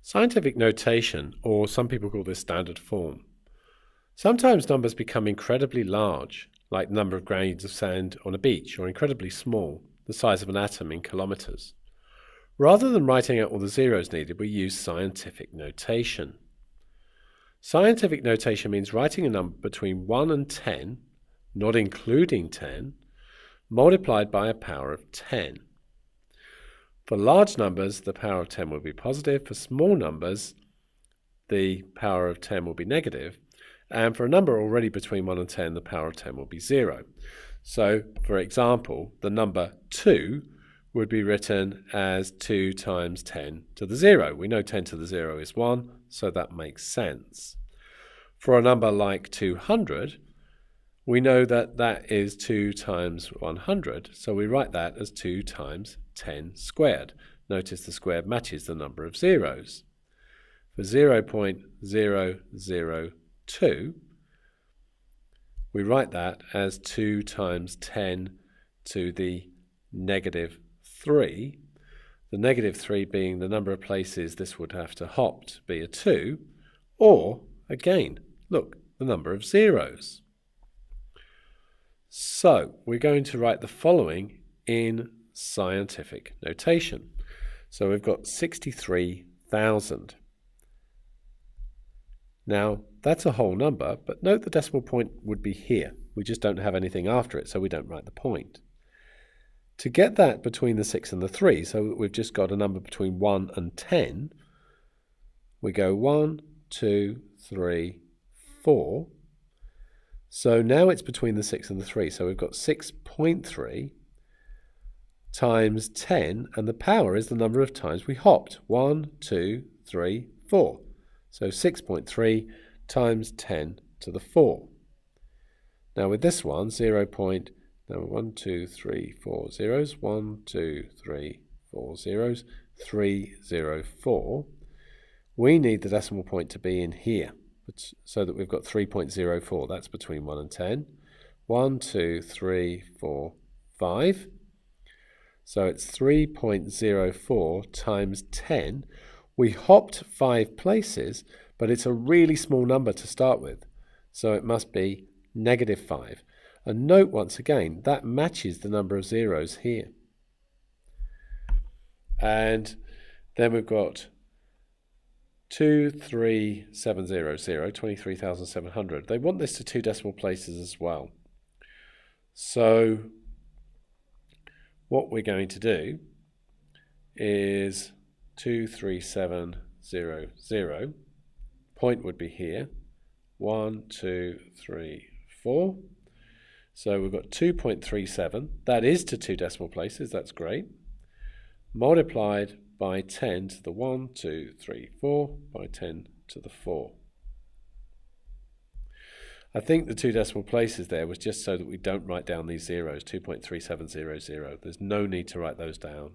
Scientific notation, or some people call this standard form. Sometimes numbers become incredibly large, like the number of grains of sand on a beach, or incredibly small, the size of an atom in kilometers. Rather than writing out all the zeros needed, we use scientific notation. Scientific notation means writing a number between 1 and 10, not including 10, multiplied by a power of 10. For large numbers, the power of 10 will be positive. For small numbers, the power of 10 will be negative. And for a number already between 1 and 10, the power of 10 will be 0. So, for example, the number 2 would be written as 2 times 10 to the 0. We know 10 to the 0 is 1, so that makes sense. For a number like 200, we know that that is 2 times 100, so we write that as 2 times 10 squared. Notice the squared matches the number of zeros. For 0.002, we write that as 2 times 10 to the negative 3. The negative 3 being the number of places this would have to hop to be a 2, or, again, look, the number of zeros. So, we're going to write the following in scientific notation. So we've got 63,000. Now, that's a whole number, but note the decimal point would be here. We just don't have anything after it, so we don't write the point. To get that between the 6 and the 3, so we've just got a number between 1 and 10, we go 1, 2, 3, 4. So now it's between the 6 and the 3, so we've got 6.3 times 10, and the power is the number of times we hopped. 1, 2, 3, 4. So 6.3 times 10 to the 4. Now with this one, 1, 2, 3, 4 zeros, 1, 2, 3, 4 zeros, 3, 0, 4. We need the decimal point to be in here, so that we've got 3.04. That's between 1 and 10. 1, 2, 3, 4, 5. So it's 3.04 times 10. We hopped 5 places, but it's a really small number to start with. So it must be negative 5. And note once again, that matches the number of zeros here. And then we've got 23700, 23,700. They want this to 2 decimal places as well. So what we're going to do is 23700. Point would be here. 1, 2, 3, 4. So we've got 2.37. That is to 2 decimal places. That's great. Multiplied by 10 to the 1, 2, 3, 4, by 10 to the 4. I think the 2 decimal places there was just so that we don't write down these zeros, 2.3700. There's no need to write those down.